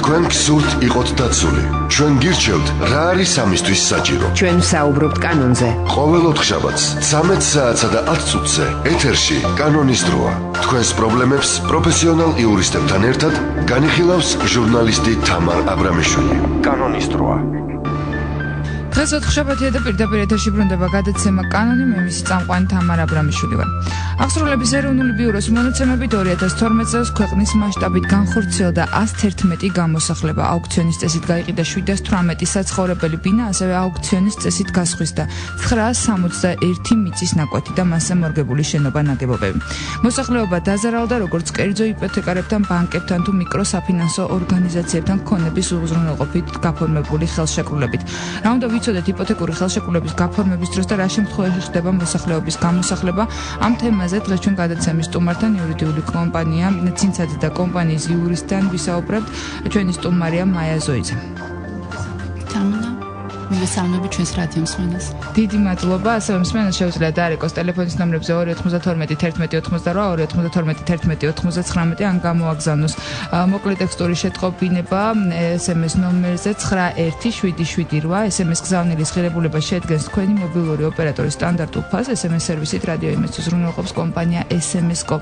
თქვენ გსურთ იყოთ დაცული. ჩვენ გირჩევთ რა არის ამისთვის საჭირო. ჩვენ ვსაუბრობთ კანონზე. ყოველ ოთხშაბათს 13 საათსა და 10 წუთზე ეთერში კანონის დროა. თქვენს პრობლემებს პროფესიონალ იურისტებთან ერთად განიხილავს ჟურნალისტი თამარ აბრამიშვილი. კანონის დროა. დღეს ოთხშაბათია და პირდაპირ ეთერში ბრუნდება გადაცემა კანონი, მე მისი წამყვანი თამარ აბრამიშვილი ვარ. აღსრულების ეროვნული ბიუროს მონაცემებით 2012 წელს ქვეყნის მასშტაბით განხორციელდა 111 გამოსახლება. აუქციონის წესით გაიყიდა 718 საცხოვრებელი ბინა, ასევე აუქციონის წესით გასხვისდა 961 მიწის ნაკვეთი და მასზე მორგებული შენობა ნაგებობები. მოსახლეობა დაზარალდა როგორც კერძო იპოთეკარებთან, ბანკებთან თუ მიკროსაფინანსო ორგანიზაციებთან ქონების უზრუნველყოფით გაფორმებული ხელშეკრულებით. რა უნდა ვიცოდეთ იპოთეკური ხელშეკრულების გაფორმების დროს და რა შემთხვევაში ხდება მოსახლეობის გამოსახლება? ამ თემაზე დღეს ჩვენ გადაცემის სტუმართან იურიდიული კომპანია ცინცაძე და კომპანიის იურისტთან ვისაუბრებთ. ჩვენი სტუმარია მაია ზოიძე. თამნა მოგესალმებით ჩვენს რადიო მსმენელს. დიდი მადლობა. ასევე მსმენელს შეუძლიათ დაარეკოს ტელეფონის ნომრებზე 292 11 88 292 11 99 ან გამოაგზავნოს მოკლე ტექსტური შეტყობინება SMS ნომერზე 91778. SMS გზავნილის ღირებულება შეადგენს თქვენი მობილური ოპერატორის სტანდარტულ ფასს. SMS სერვისით რადიო იმედს უზრუნველყოფს კომპანია SMS-Co.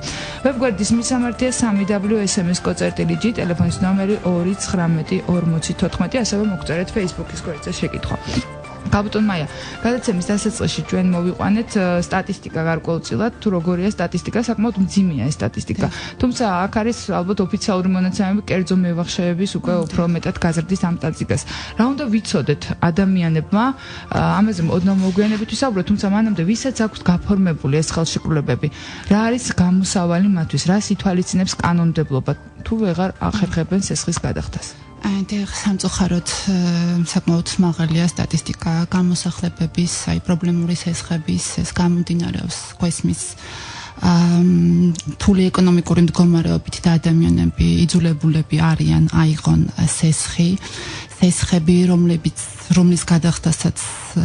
ვებგვერდის მისამართია www.sms.co.gt, ტელეფონის ნომერი 219 ასევე მოგწერეთ Facebook-ის გვერდზე შეკითხვა. გაბატონ მაია, გადაცემის დასაწყისში ჩვენ მოვიყვანეთ სტატისტიკა გარკვეულწილად, თუ როგორია სტატისტიკა, საკმაოდ მძიმეა ეს სტატისტიკა. თუმცა აქ არის ალბათ ოფიციალური მონაცემები კერძო მევახშეების უკვე უფრო მეტად გაზრდის ამ სტატისტიკას. რა უნდა ვიცოდეთ ადამიანებმა, ამაზე ოდნავ მოგვიანებით ვისაუბროთ, თუმცა მანამდე ვისაც აქვს გაფორმებული ეს ხელშეკრულებები, რა არის გამოსავალი მათთვის, რას ითვალისწინებს კანონმდებლობა, თუ ვეღარ ახერხებენ სესხის გადახდას? სამწუხაროდ საკმაოდ მაღალია სტატისტიკა გამოსახლებების, პრობლემური სესხების, ეს გამომდინარეობს ქვესმის რთული ეკონომიკური მდგომარეობით და ადამიანები იძულებულები არიან აიღონ სესხები, რომლის გადახდასაც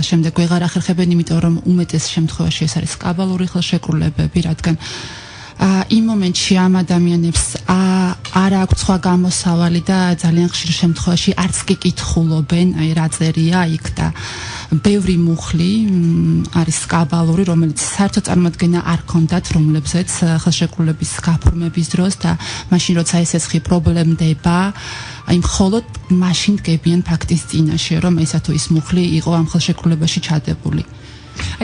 შემდეგ ვეღარ ახერხებენ, იმიტომ რომ უმეტეს შემთხვევაში ეს არის კაბალური ხელშეკრულებები, რადგან იმ მომენტში ამ ადამიანებს არ აქვს სხვა გამოსავალი და ძალიან ხშირ შემთხვევაში არც კი კითხულობენ, რა წერია იქ და ბევრი მუხლი არის კაბალური, რომელიც საერთოდ წარმოადგენა არ ქონდათ, რომლებზეც ხელშეკრულების გაფორმების დროს და მაშინ როცა ესეცხი პრობლემდება, მხოლოდ მაშინ დგებიან ფაქტის წინაშე, რომ ესა თუ ის მუხლი იყო ამ ხელშეკრულებაში ჩადებული.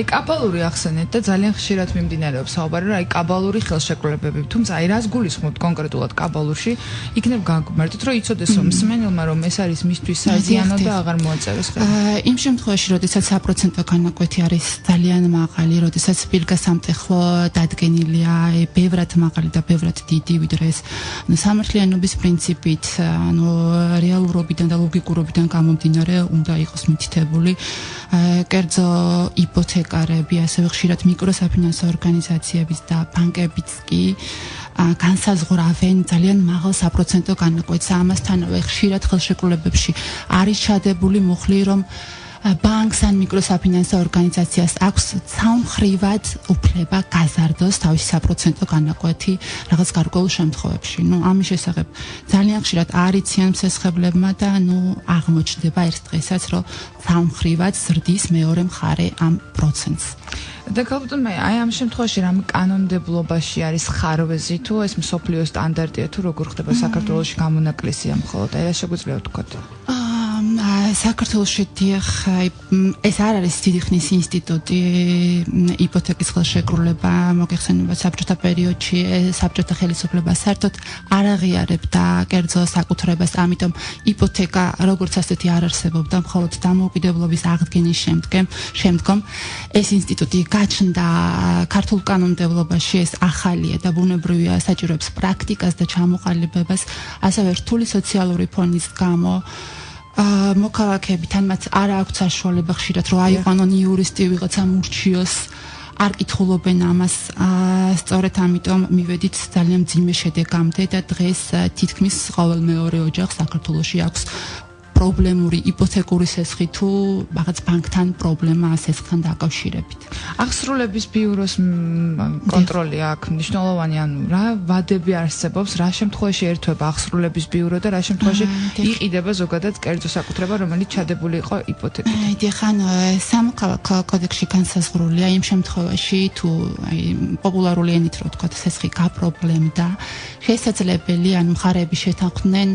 კაბალური ახსენეთ და ძალიან ხშირად მიმდინარეობს საუბარი, რომ კაბალური ხელშეკრულებები, თუმცა რას გულისხმობთ კონკრეტულად კაბალურში, იქნებ გაგვმართოთ, რომ იცოდეს მსმენელმა, რომ ეს არის მისთვის საზიანო და აღარ მოაწეროს ხელი. იმ შემთხვევაში, როდესაც საპროცენტო განაკვეთი არის ძალიან მაღალი, როდესაც პირგასამტეხლო დადგენილია ბევრად მაღალი და ბევრად დიდი, ვიდრე ეს სამართლიანობის პრინციპით, რეალურობიდან და ლოგიკურობიდან გამომდინარე უნდა იყოს მითითებული კერძო იპოთეკარები, ასევე ხშირად მიკროსაფინანსო ორგანიზაციების და ბანკებიც კი განსაზღვრავენ ძალიან მაღალ საპროცენტო განაკვეთს. ამასთანავე ხშირად ხელშეკრულებებში არის ჩადებული მუხლი, რომ ბანკს ან მიკროსაფინანსო ორგანიზაციას აქვს ცალმხრივად უფლება გაზარდოს თავისი საპროცენტო განაკვეთი რაღაც გარკვეულ შემთხვევებში. ამის შესახებ ძალიან ხშირად არიციან მსესხებლებმა და აღმოჩნდება ერთ დღესაც, რომ ცალმხრივად ზრდის მეორე მხარე ამ პროცენტს. და გაბატონ მაია, ამ შემთხვევაში რამე კანონმდებლობაში არის ხარვეზი, თუ ეს მსოფლიო სტანდარტია, თუ როგორ ხდება საქართველოში გამონაკლისია მხოლოდ, რა შეგვიძლია ვთქვათ? საქართველოში ეს არ არის დიდი ხნის ინსტიტუტი, იპოთეკის ხელშეკრულება მოგეხსენება საბჭოთა პერიოდში, საბჭოთა ხელისუფლება საერთოდ არ აღიარებდა კერძო საკუთრებას, ამიტომ იპოთეკა როგორც ასეთი არ არსებობდა, მხოლოდ დამოუკიდებლობის აღდგენის შემდგომ ეს ინსტიტუტი გაჩნდა ქართულ კანონმდებლობაში, ეს ახალია და ბუნებრივია, საჭიროებს პრაქტიკას და ჩამოყალიბებას, ასევე რთული სოციალური ფონის გამო მოქალაქეებთან მათ არ აქვს საშუალება ხშირად რომ აიყვანონ იურისტი ვიღაცა მურჩიოს, არ კითხულობენ ამას, სწორედ ამიტომ მივედით ძალიან მძიმე შედეგამდე და დღეს თითქმის ყოველ მეორე ოჯახს საქართველოში აქვს პრობლემური იპოთეკური სესხი თუ რაღაც ბანკთან პრობლემა სესხთან დაკავშირებით. აღსრულების ბიუროს კონტროლი აქვს მნიშვნელოვანი, ანუ რა ვადები არსებობს, რა შემთხვევაში ერთვება აღსრულების ბიურო და რა შემთხვევაში იყიდება ზოგადად კერძო საკუთრება, რომელიც ჩადებული იყო იპოთეკით. დიხან სამოქალაქო კოდექსში განსაზღვრულია იმ შემთხვევაში თუ პოპულარული ენით რო ვთქვათ სესხი გაპრობლემდა, შესაძლებელი ანუ მხარეები შეთანხმდნენ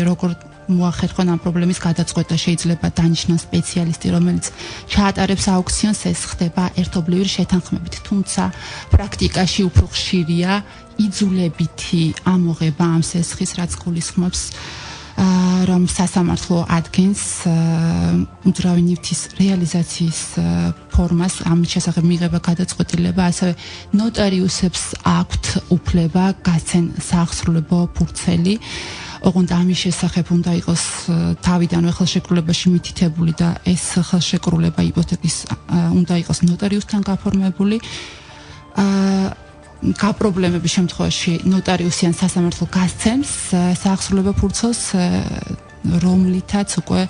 როგორ მოახერხონ ამ პრობლემის გადაწყვეტა შეიძლება დანიშნონ სპეციალისტი, რომელიც ჩაატარებს აუქციონს, ეს ხდება ერთობლივი შეთანხმებით, თუმცა პრაქტიკაში უფრო ხშირია იძულებითი ამოღება ამ სესხის, რაც გულისხმობს რომ სასამართლო ადგენს უძრავი ნივთის რეალიზაციის ფორმას, ამის შესახებ მიიღება გადაწყვეტილება, ასევე ნოტარიუსებს აქვთ უფლება გასცენ საახსრულებო ფურცელი. ოღონდ ამის შესახებ უნდა იყოს თავიდანვე ხელშეკრულებაში მითითებული და ეს ხელშეკრულება იპოთეკის უნდა იყოს ნოტარიუსთან გაფორმებული. გაპრობლემების შემთხვევაში ნოტარიუსი ან სასამართლო გასცემს საახსრულებო ფურცელს, რომლითაც უკვე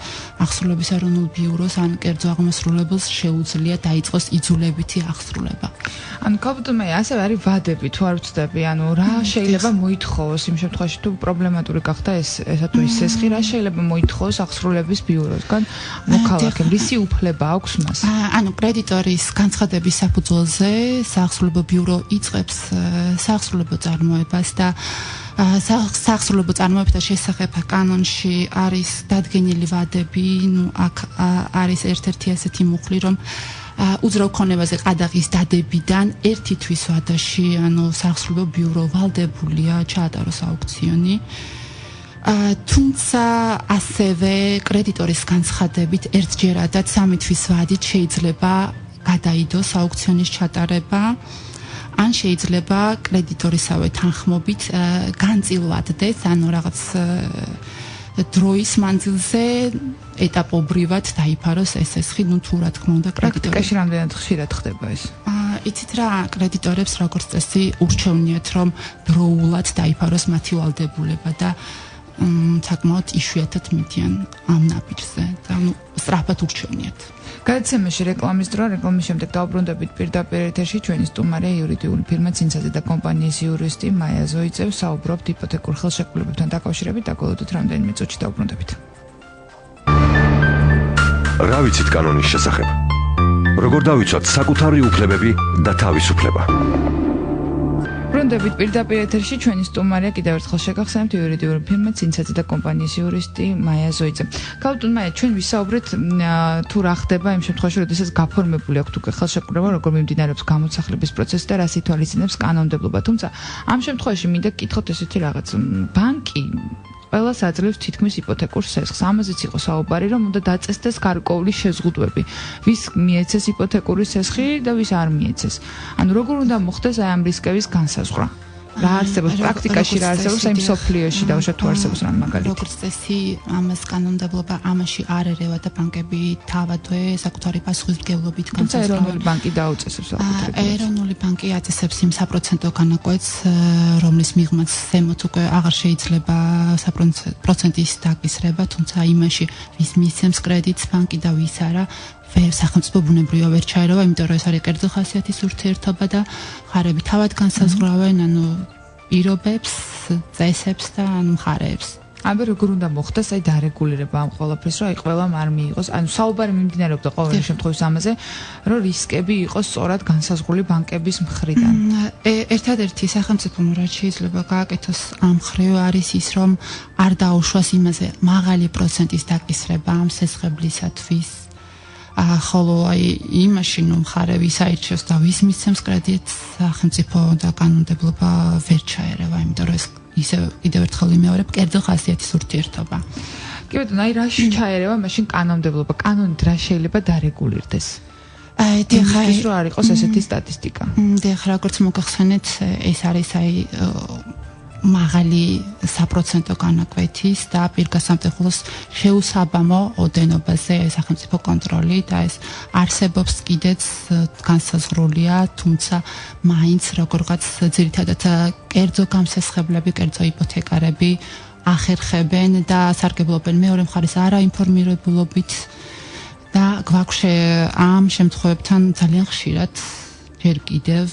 აღსრულების ეროვნულ ბიუროს ან კერძო აღმასრულებელს შეუძლია დაიწყოს იძულებითი აღსრულება. ანუ კაბუტუმე ასევე არის ვადები, თუ არ ვცდები, ანუ რა შეიძლება მოითხოვოს იმ შემთხვევაში თუ პრობლემატური გახდა ესა თუ ის სესხი, რა შეიძლება მოითხოვოს აღსრულების ბიუროსგან მოქალაქემ, რისი უფლება აქვს მას? ანუ კრედიტორის განცხადების საფუძველზე საახსრულებო ბიურო იწყებს საახსრულებო წარმოებას და საახსრულებო წარმოებთა შესახებ კანონში არის დადგენილი ვადები, აქ არის ერთ-ერთი ასეთი მუხლი, რომ უძრავ ქონებაზე ყადაღის დადებიდან ერთი თვის ვადაში, ანუ საახსრულებო ბიურო ვალდებულია ჩაატაროს აუქციონი. თუმცა ასევე კრედიტორის განცხადებით ერთჯერადად 3 თვის ვადით შეიძლება გადაიდოს აუქციონის ჩატარება. ან შეიძლება კრედიტორისავე თანხმობით განწილვადდეს, ანუ რაღაც დროის მანძილზე ეტაპობრივად დაიფაროს ეს სესხი, ну თუ რა თქმა უნდა კრედიტორი. პრაქტიკაში რამდენად ხშირად ხდება ეს? იცით რა, კრედიტორებს როგორც წესი ურჩევნიათ, რომ დროულად დაიფაროს მათი ვალდებულება და საკმაოდ იშვიათად მიდიან ამ ნაბიჯზე და ну სწრაფად ურჩევნიათ. გადაცემაში რეკლამის დრო, რეკლამის შემდეგ დავბრუნდებით პირდაპირ ეთერში ჩვენი სტუმარია იურიდიული ფირმა ცინცაძე და კომპანიის იურისტი მაია ზოიძე, საუბრობთ იპოთეკურ ხელშეკრულებებთან დაკავშირებით, დაგველოდოთ რამდენიმე წუთში დავბრუნდებით. რა ვიცით კანონის შესახებ? როგორ დავიცვათ საკუთარი უფლებები და თავისუფლება? ბრუნდებით პირდაპირ ეთერში ჩვენი სტუმარია კიდევ ერთხელ შეგახსენებთ იურიდიული ფირმა ცინცაძე და კომპანიის იურისტი მაია ზოიძე. გალტუნ მაია, ჩვენ ვისაუბრეთ თუ რა ხდება იმ შემთხვევაში, როდესაც გაფორმებული აქვს უკვე ხელშეკრულება, როგორ მიმდინარეობს გამოსახლების პროცესი და რას ითვალისწინებს კანონმდებლობა. თუმცა ამ შემთხვევაში მინდა გკითხოთ ესეთი რაღაც, ბანკი ყველას აძლევს თითქმის იპოთეკურ სესხს. ამაზეც იყო საუბარი, რომ უნდა დაწესდეს გარკვეული შეზღუდვები. ვის მიეცეს იპოთეკური სესხი და ვის არ მიეცეს. ანუ როგორ უნდა მოხდეს აი ამ რისკების განსაზღვრა? რა არსებობს პრაქტიკაში, რა არსებობს აი მსოფლიოში და უშუალოდ თუ არსებობს რამ მაგალითი? როგორც წესი, ამას კანონმდებლობა ამაში არ ერევა და ბანკები თავადვე საკუთარი პასუხისმგებლობით განსაზღვრავენ. ეროვნული ბანკი დაუწესებს საკუთრებას. ეროვნული ბანკი აწესებს იმ საპროცენტო განაკვეთს, რომლის მიღმაც ზემოთ უკვე აღარ შეიძლება საპროცენტის დაკისრება, თუმცა იმაში ვის მისცემს კრედიტს ბანკი და ვის არა სახელმწიფო ბუნებრივია ვერ ჩაერევა, იმიტომ რომ ეს არის კერძო ხასიათის ურთიერთობა და მხარეები თავად განსაზღვრავენ, ანუ პირობებს, წესებს და მხარეებს. აბა როგორ უნდა მოხდეს აი დარეგულირება ამ ყველაფრის, რომ აი ყველამ არ მიიღოს, ანუ საუბარი მიმდინარეობდა ყოველ შემთხვევაში ამაზე, რომ რისკები იყოს სწორად განსაზღვრული ბანკების მხრიდან. ერთადერთი სახელმწიფო რაც შეიძლება გააკეთოს ამ მხრივ არის ის, რომ არ დაუშვას იმაზე მაღალი პროცენტის დაკისრება ამ სესხებლისათვის. ხოლო აი იმაში ნუ მხარები საერთოდ და ვის მისცემს კრედიტს სახელმწიფო და კანონმდებლობა ვერ ჩაერევა, იმიტომ რომ ეს ისე კიდევ ერთხელ ვიმეორებ კერძო ხასიათის ურთიერთობა. კი ბატონო, აი რაში ჩაერევა მაშინ კანონმდებლობა, კანონით რა შეიძლება დარეგულირდეს? დიახ, ის რო არ იყოს ესეთი სტატისტიკა. დიახ, როგორც მოგახსენეთ, ეს არის აი მაღალი საპროცენტო განაკვეთის და პირგასამტეხლოს შეუსაბამო ოდენობაზე სახელმწიფო კონტროლი და ეს არსებობს კიდეც განსაზღვრულია, თუმცა მაინც როგორღაც ძირითადად კერძო გამსესხებლები, კერძო იპოთეკარები ახერხებენ და სარგებლობენ მეორე მხარეს არაინფორმირებულობით და გვაქვს ამ შემთხვევებთან ძალიან ხშირად ჯერ კიდევ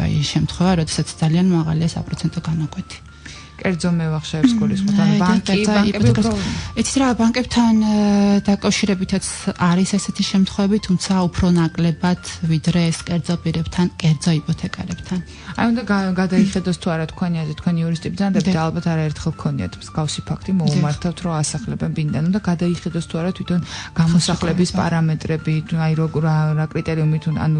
აი შემთხვევა, როდესაც ძალიან მაღალია საპროცენტო განაკვეთი. კერძო მევახშეებს გულისხმობთ, ან ბანკები იცით რა, ბანკებთან დაკავშირებითაც არის ესეთი შემთხვევები, თუმცა უფრო ნაკლებად ვიდრე ეს კერძო პირებთან, კერძო იპოთეკარებთან. აი უნდა გადაიხედოს თუ არა თქვენი აზრით, თქვენი იურისტები ძანდებით ალბათ არაერთხელ გქონიათ მსგავსი ფაქტი მოუმართავთ, რომ ასახლებენ ბინდან. უნდა გადაიხედოს თუ არა თვითონ გამოსახლების პარამეტრები, აი რა კრიტერიუმით ანუ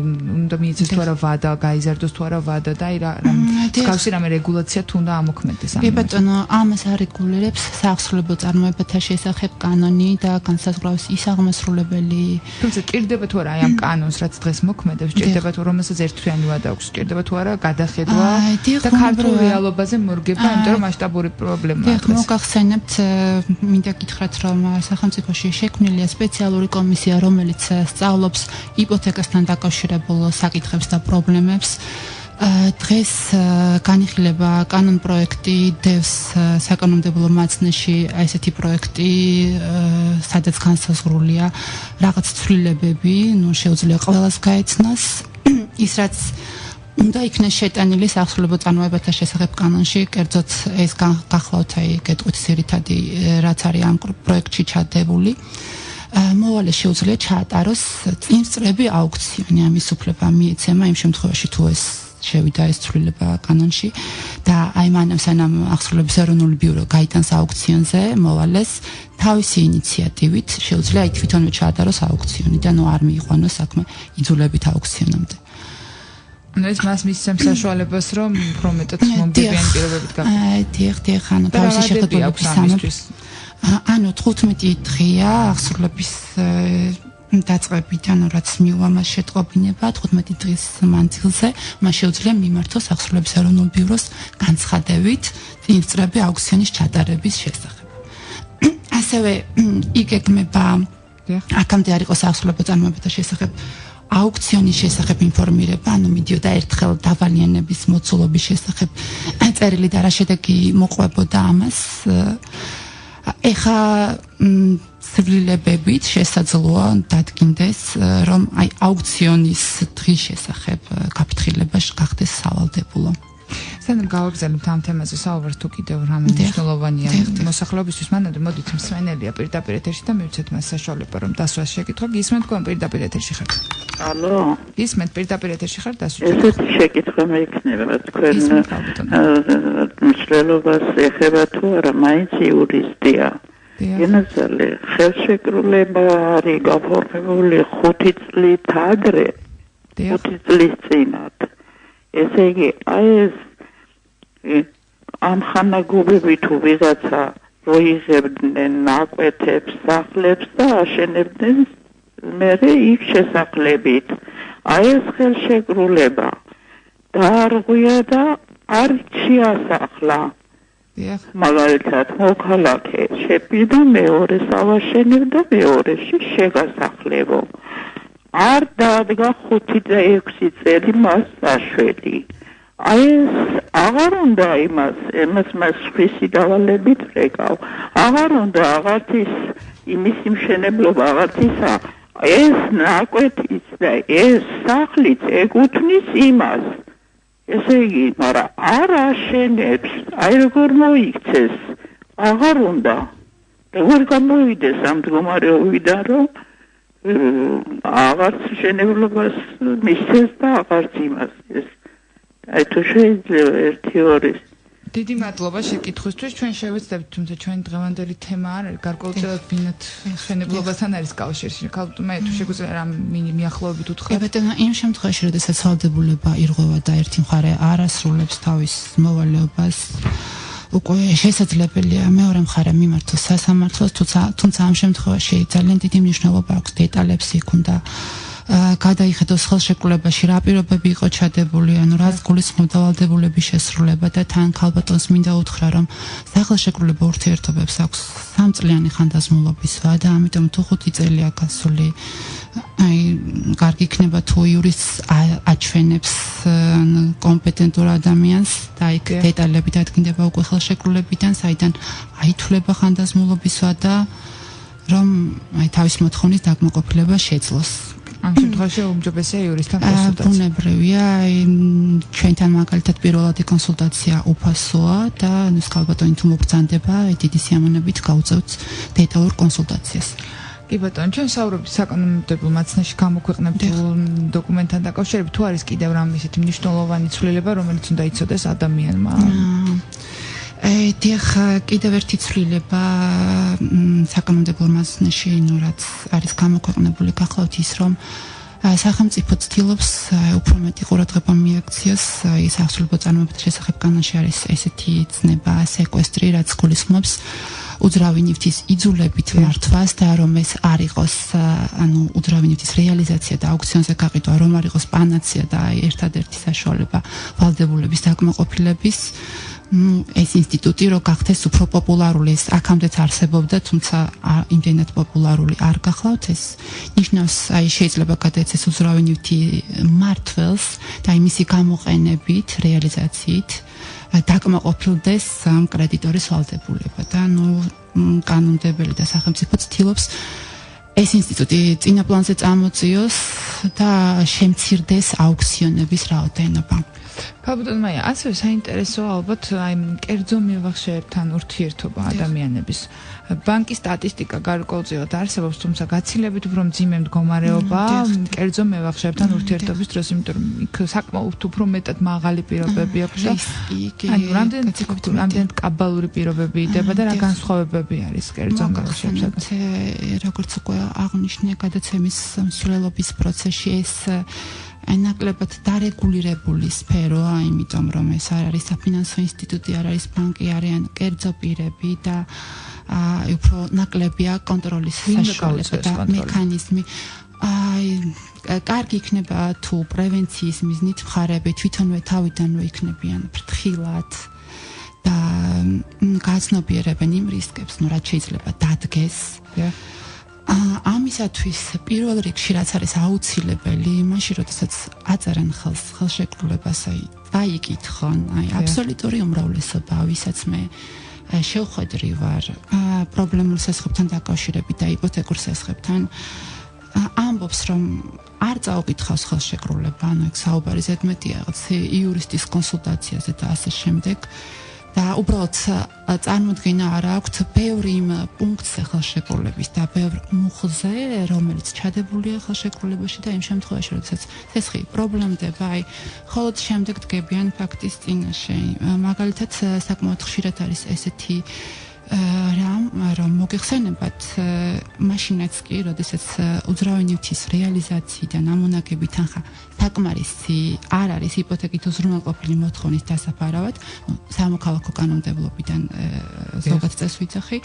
უნდა მიიცეს თუ არა ვადა, გაიზარდოს თუ არა ვადა და აი რა მსგავსი რამე რეგულაცია თუ უნდა ამოქმედდეს. ბატონო, ამას არეგულირებს საახსრულებო წარმოებათა შესახებ კანონი და განსაზღვრავს ის აღმასრულებელი. თუმცა ჭირდება თუ არა აი ამ კანონს, რაც დღეს მოქმედებს, ჭირდება თუ რომელსაც ერთთვიანი ვადა აქვს, ჭირდება თუ არა გადახედვა და ქართულ რეალობაზე მორგება, იმიტომ რომ მასშტაბური პრობლემაა. მოგახსენებთ, მინდა გითხრათ, რომ სახელმწიფოში შექმნილია სპეციალური კომისია, რომელიც სწავლობს იპოთეკასთან დაკავშირებულ საკითხებს და პრობლემებს. დღეს განიხილება კანონ პროექტი დევს საკანონმდებლო მაცნეში ესეთი პროექტი, სადაც განსაზღვრულია რაღაც ცვლილებები, შეუძლია ყველას გაეცნოს ის რაც უნდა იქნეს შეტანილი საახსრულებო წარმოებათა შესახებ კანონში, კერძოდ ეს გახლავთ აი გეტყვით ძირითადი რაც არის ამ პროექტში ჩადებული. მოვალე შეუძლია ჩაატაროს წინსწრები აუქციონი, ამის უფლება მიეცემა იმ შემთხვევაში თუ ეს შევიდა ეს ცვლილება კანონში და აი მანამ სანამ აღსრულების ეროვნული ბიურო გაიტანს აუქციონზე მოვალეს თავისი ინიციატივით შეუძლია აი თვითონვე ჩაატაროს აუქციონი და ნუ არ მიიყვანოს საქმე იძულებით აუქციონამდე. ანუ ეს მას მისცემს საშუალებას რომ უფრო მეტად მომდებიან პირობებით გახდეს. დიახ, ანუ თავისი შეხედულების სამისთვის. ანუ 15 დღეა აღსრულების დაწყებიდან რაც მიუვა მას შეტყობინება 15 დღის მანძილზე მას შეუძლია მიმართოს აღსრულების ეროვნულ ბიუროს განცხადებით წინსწრები აუქციონის ჩატარების შესახებ. ასევე იგეგმება აქამდე არ იყოს აღსრულებო წარმოებათა შესახებ აუქციონის შესახებ ინფორმირება, ანუ მიდიოდა ერთხელ დავალიანების მოცულობის შესახებ წერილი და რა შედეგი მოყვებოდა ამას. ეხა ცვლილებებით შესაძლოა დადგინდეს, რომ აი აუქციონის დღის შესახებ გაფრთხილება გახდეს სავალდებულო. სანამ გავაგზავნებთ ამ თემაზე საუბარს თუ კიდევ რამე მნიშვნელოვანია მოსახლეობისთვის, მანამდე მოდით მსმენელია პირდაპირ ეთერში და მივცეთ მას საშუალება რომ დასვას შეკითხვა. გისმენთ თქვენ პირდაპირ ეთერში ხართ? ალო. გისმენთ პირდაპირ ეთერში ხართ დასვას? ესეთი შეკითხვა მეიქნება თქვენ მსვლელობას ეხება თუ არა, მაინც იურისტია. ენაცალე ხელშეკრულება არის გაფორმებული 5 წლით ადრე. 5 წლის წინათ. ესე იგი, აი ეს ამ ხანაგუბები თუ ვიღაცა როიღებდნენ ნაკვეთებს, სახლებს და აშენებდნენ მერე იქ შესახლებით. აი ეს ხელშეკრულება დაარღვია და არ შეასახლა. მაგალითად, მოქალაქე შეპირდა მეორეს ავაშენებდა მეორეში შეგასახლებო. არ დადგა 5 და 6 წელი მას საშველი. აი ეს აღარ უნდა იმას სხვისი დავალებით რეკავ. აღარ უნდა აღარც ის იმის იმშენებლობა აღარც ისა. ეს ნაკვეთის და ეს სახლიც ეკუთვნის იმას. ესე იგი, მაგრამ არ აშენებს, აი როგორ მოიქცეს, აღარ უნდა. როგორ გამოვიდეს ამ მდგომარეობიდან, რომ აღარც შენებლობას მისცეს და აღარც იმას ეს. აი თუ შეიძლება ერთი ორი. დიდი მადლობა შეკითხვისთვის. ჩვენ შევეცდებთ, თუმცა ჩვენი დღევანდელი თემა არ არის გარკვეულწილად ბინათ შენებლობასთან არის კავშირში. მე თუ შეგვიძლია რამ მიახლოებით უთხრათ. ბატონო, იმ შემთხვევაში, როდესაც ვალდებულება ირღვევა და ერთი მხარე არ ასრულებს თავის მოვალეობას, უკვე შესაძლებელია მეორე მხარე მიმართოს სასამართლოს, თუმცა ამ შემთხვევაში ძალიან დიდი მნიშვნელობა აქვს დეტალებს იქ უნდა გადაიხედოს ხელშეკრულებაში რა პირობები იყო ჩადებული, ანუ რაც გულისხმობდა ვალდებულების შესრულება და თან ქალბატონს მინდა უთხრა, რომ სახელშეკრულება ურთიერთობებს აქვს 3 წლიანი ხანდაზმულობის ვადა და ამიტომ თუ 5 წელია გასული, აი კარგი იქნება თუ იურისტს აჩვენებს კომპეტენტურ ადამიანს და იქ დეტალები დადგინდება უკვე ხელშეკრულებიდან, საიდან აითვლება ხანდაზმულობის ვადა, რომ აი თავის მოთხოვნის დაკმაყოფილება შეძლოს. ამ შემთხვევაში უმჯობესია იურისტთან კონსულტაცია. ბუნებრივია, ჩვენთან მაგალითად პირველადი კონსულტაცია უფასოა და ქალბატონი თუ მობრძანდება, დიდი სიამოვნებით გავუწევთ დეტალურ კონსულტაციას. კი ბატონო, ჩვენ საუბრობთ საკანონმდებლო მაცნაში გამოქვეყნებულ დოკუმენტთან დაკავშირებით, თუ არის კიდევ რამ ისეთი მნიშვნელოვანი ცვლილება, რომელიც უნდა იცოდეს ადამიანმა? დიახ, კიდევ ერთი ცვლილება საკანონმდებლო მაცნაში, რაც არის გამოქვეყნებული, გახლავთ ის, რომ სახელმწიფო ცდილობს უფრო მეტი ყურადღება მიაქციოს სახსრებო წარმოებათა შესახებ. კანონში არის ესეთი ცნება, სეკვესტრი, რაც გულისხმობს უძრავი ნივთის იძულებით მართვას და რომ ეს არ იყოს, ანუ უძრავი ნივთის რეალიზაცია და აუქციონზე გაყიდვა, რომ არ იყოს პანაცია და ერთადერთი საშუალება ვალდებულების დაკმაყოფილების. ეს ინსტიტუტი რო გახდეს უფრო პოპულარული, ეს აქამდეც არსებობდა, თუმცა იმდენად პოპულარული არ გახლავთ, ეს ნიშნავს, აი შეიძლება გადაეცეს უძრავი ნივთი მართველს და აი მისი გამოყენებით, რეალიზაციით დაკმაყოფილდეს კრედიტორის ვალდებულება და კანონმდებელი და სახელმწიფო ცდილობს ეს ინსტიტუტი წინა პლანზე წამოწიოს და შემცირდეს აუქციონების რაოდენობა. ქალბატონ მაია, ასევე საინტერესოა ალბათ აი კერძო მივახშეებთან ურთიერთობა ადამიანების. ბანკის სტატისტიკა გარკვეულწილად არსებობს, თუმცა გაცილებით უფრო მძიმე მდგომარეობა კერძო მივახშეებთან ურთიერთობის დროს, იმიტომ რომ იქ საკმაოდ უფრო მეტად მაღალი პირობები აქვს. ანუ რამდენად კაბალური პირობები იდება და რა განსხვავებები არის კერძო მივახშეებსა? როგორც უკვე აღნიშნე, გადაცემის მსვლელობის პროცესში ეს ნაკლებად დარეგულირებული სფეროა, იმიტომ რომ ეს არ არის საფინანსო ინსტიტუტი, არ არის ბანკი, არიან კერძო პირები და უფრო ნაკლებია კონტროლის საშუალება და მექანიზმი. კარგი იქნება თუ პრევენციის მიზნით მხარეები თვითონვე თავიდანვე იქნებიან ფრთხილად და გაცნობიერებენ იმ რისკებს, რაც შეიძლება დადგეს. ამისათვის პირველ რიგში რაც არის აუცილებელი, მაშინ როდესაც აწერენ ხელშეკრულებას, დაიკითხონ, აბსოლუტური უმრავლესობა, ვისაც მე შევხვედრი ვარ პრობლემურ სასხებთან დაკავშირებით და იპოთეკურ სასხებთან, ამბობს, რომ არ წაუკითხავს ხელშეკრულება, ანუ ეგ საუბარი ზედმეტია რაღაც იურისტის კონსულტაციაზე და ასე შემდეგ. და უბრალოდ წარმოდგენა არ აქვთ ბევრი იმ პუნქტზე ხელშეკრულების და ბევრ მუხლზე, რომელიც ჩადებულია ხელშეკრულებაში და იმ შემთხვევაში, როდესაც ცეცხლი პრობლემდება, აი, მხოლოდ შემდეგ დგებიან ფაქტის წინაშე. მაგალითად, საკმაოდ ხშირად არის ესეთი რომ მოგეხსენებათ, მაშინაც კი, როდესაც უძრავი ნივთის რეალიზაციიდან ამონაგები თანხა საკმარისი არ არის იპოთეკით უზრუნველყოფილი მოთხოვნის დასაფარავად, სამოქალაქო კანონმდებლობიდან ზოგად წესს ვიძახი,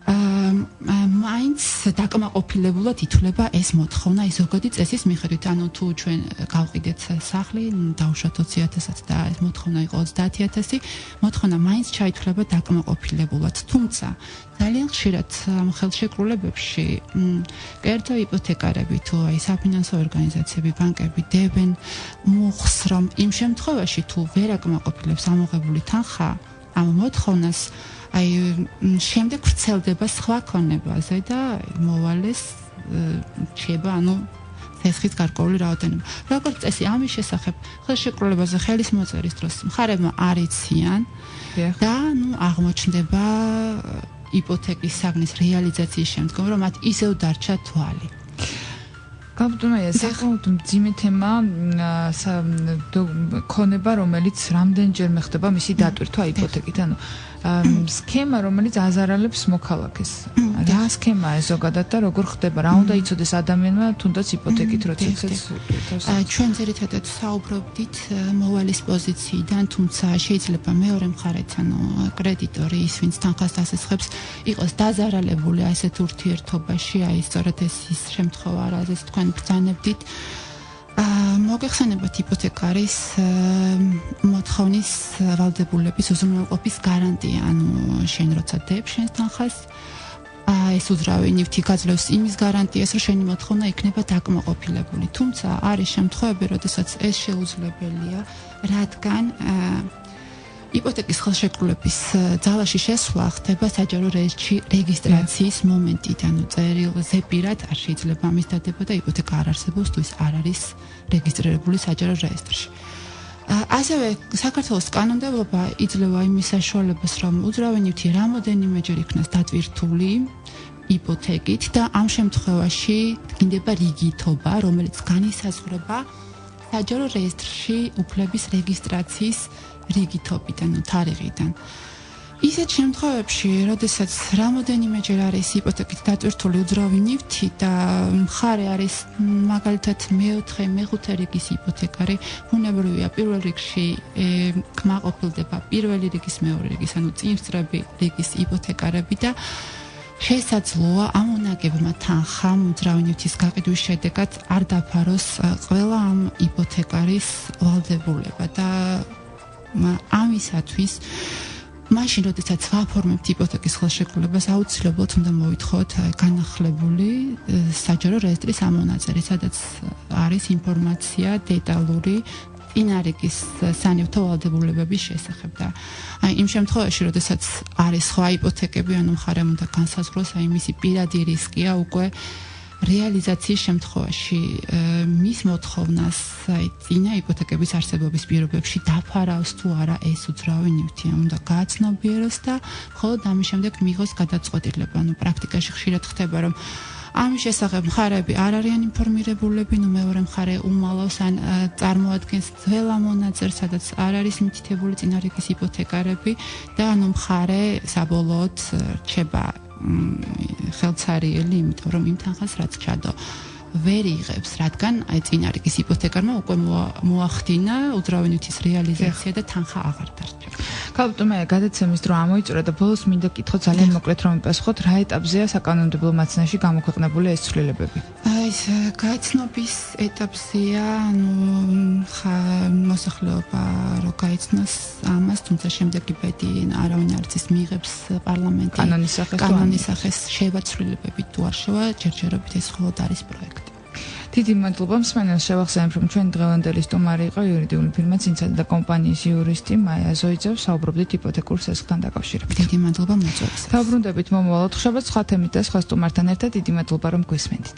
მაინც დაკმაყოფილებულად ითვლება ეს მოთხოვნა ზოგადი წესის მიხედვით. ანუ თუ ჩვენ გავყიდეთ სახლი, დავუშვათ 20,000-ად და ეს მოთხოვნა იყო 30,000, მოთხოვნა მაინც ჩაითვლება დაკმაყოფილებულად. თუმცა ძალიან ხშირად ხელშეკრულებებში კერძო იპოთეკარები თუ აი საფინანსო ორგანიზაციები, ბანკები დებენ მუხლს, რომ იმ შემთხვევაში თუ ვერ აკმაყოფილებს ამოღებული თანხა ამ მოთხოვნას, აი შემდეგ ვრცელდება სხვა ქონებაზე და მოვალეს რჩება, ანუ ცეცხლის გარკვეული რაოდენობა. როგორც წესი, ამის შესახებ ხელშეკრულებაზე ხელის მოწერის დროს მხარეებმა არ იციან და აღმოჩნდება იპოთეკის საგნის რეალიზაციის შემდგომ, რომ მათ ისევ დარჩა თვალი. გაბტუნია საკმაოდ მძიმე თემა, ქონება, რომელიც რამდენჯერ მეხდება მისი დატვირთვა იპოთეკით, ანუ სქემა, რომელიც აზარალებს მოქალაქეს. რა სქემაა ეს ზოგადად და როგორ ხდება? რა უნდა იცოდეს ადამიანმა თუნდაც იპოთეკით როდესაც ჩვენ ძირითადად საუბრობდით მოვალის პოზიციიდან, თუმცა შეიძლება მეორე მხარეც, ანუ კრედიტორი ის, ვინც თანხას ასესხებს, იყოს დაზარალებული ასეთ ურთიერთობაში, აი სწორედ ეს ის შემთხვევა, რაზეც თქვენ ბრძანებდით. მოგეხსენებათ იპოთეკარის მოთხოვნის ვალდებულების უზრუნველყოფის გარანტია, ანუ შენ როცა დებ შენს თანხას, ეს უძრავი ნივთი გაძლევს იმის გარანტიას, რომ შენი მოთხოვნა იქნება დაკმაყოფილებული. თუმცა არის შემთხვევები, როდესაც ეს შეუძლებელია, რადგან იპოთეკის ხელშეკრულების ძალაში შესვლა ხდება საჯარო რეესტრში რეგისტრაციის მომენტიდან. წერილზე პირად არ შეიძლება ამის დადება და იპოთეკა არ არსებობს, თუ ის არ არის რეგისტრირებული საჯარო რეესტრში. ასევე საქართველოს კანონმდებლობა იძლევა იმის საშუალებას, რომ უძრავი ნივთი რამოდენიმეჯერ იქნას დატვირთული იპოთეკით და ამ შემთხვევაში დგინდება რიგითობა, რომელიც განისაზღვრება საჯარო რეესტრში უფლების რეგისტრაციის რიგითობიდან, თარიღიდან. ისეთ შემთხვევებში, როდესაც რამოდენიმეჯერ არის იპოთეკით დატვირთული უძრავი ნივთი და მხარე არის მაგალითად მეოთხე, მეხუთე რიგის იპოთეკარი, ბუნებრივია პირველ რიგში კმაყოფილდება პირველი რიგის, მეორე რიგის, ანუ წინსწრები რიგის იპოთეკარები და შესაძლოა ამონაგებმა თანხამ უძრავი ნივთის გაყიდვის შედეგად არ დაფაროს ყველა ამ იპოთეკარის ვალდებულება და ამისათვის მაშინ, როდესაც ვაფორმებთ იპოთეკის ხელშეკრულებას, აუცილებლად უნდა მოვითხოვოთ განახლებული საჯარო რეესტრის ამონაწერი, სადაც არის ინფორმაცია დეტალური წინა რიგის სანივთო ვალდებულებების შესახებ და იმ შემთხვევაში, როდესაც არის სხვა იპოთეკები, ანუ მხარემ უნდა განსაზღვროს, მისი პირადი რისკია უკვე რეალიზაციის შემთხვევაში მის მოთხოვნას წინა იპოთეკების არსებობის პირობებში დაფარავს თუ არა ეს უძრავი ნივთი, უნდა გააცნობიეროს და მხოლოდ ამის შემდეგ მიიღოს გადაწყვეტილება. ანუ პრაქტიკაში ხშირად ხდება, რომ ამის შესახებ მხარეები არ არიან ინფორმირებულები, მეორე მხარე უმალავს ან წარმოადგენს ძველ ამონაწერს, სადაც არ არის მითითებული წინა რიგის იპოთეკარები და ანუ მხარე საბოლოოდ რჩება ხელცარიელი, იმიტომ რომ იმ თანხას რაც ჩადო ვერ იღებს, რადგან წინა რიგის იპოთეკარმა უკვე მოახდინა უძრავი ნივთის რეალიზაცია და თანხა აღარ დარჩა. ქალბატონო, მე გადაცემის დრო ამოიწურა და ბოლოს მინდა კითხო ძალიან მოკლედ რომ მიპასუხოთ, რა ეტაპზეა საკანონმდებლო მაცნაში გამოქვეყნებული ეს ცვლილებები? ეს გაიცნობის ეტაპზეა, მოსახლეობა რო გაიცნოს ამას, თუმცა შემდეგი ბედი არავინ არ იცის, მიიღებს პარლამენტი კანონის სახეს შევა ცვლილებები თუ არ შევა, ჯერჯერობით ეს მხოლოდ არის პროექტი. დიდი მადლობა მსმენელს, შევახსენებ, რომ ჩვენი დღევანდელი სტუმარი იყო იურიდიული ფირმა ცინცადა და კომპანიის იურისტი მაია ზოიძე, საუბრობდით იპოთეკურ სესხთან დაკავშირებით. დიდი მადლობა მოწვევისთვის. დაუბრუნდებით მომავალ ხშაბათს სხვა თემით და სხვა სტუმართან ერთად. დიდი მადლობა რომ გვისმენთ.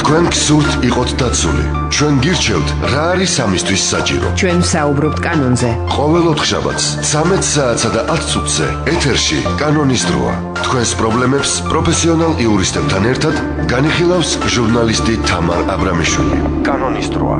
თქვენ გსურთ იყოთ დაცული. ჩვენ გირჩევთ, რა არის ამისთვის საჭირო. ჩვენ საუბრობთ კანონზე. ყოველ ოთხშაბათს 13 საათსა და 10 წუთზე ეთერში კანონის დროა. თქვენს პრობლემებს პროფესიონალ იურისტებთან ერთად განიხილავს ჟურნალისტი თამარ აბრამიშვილი. კანონის დროა.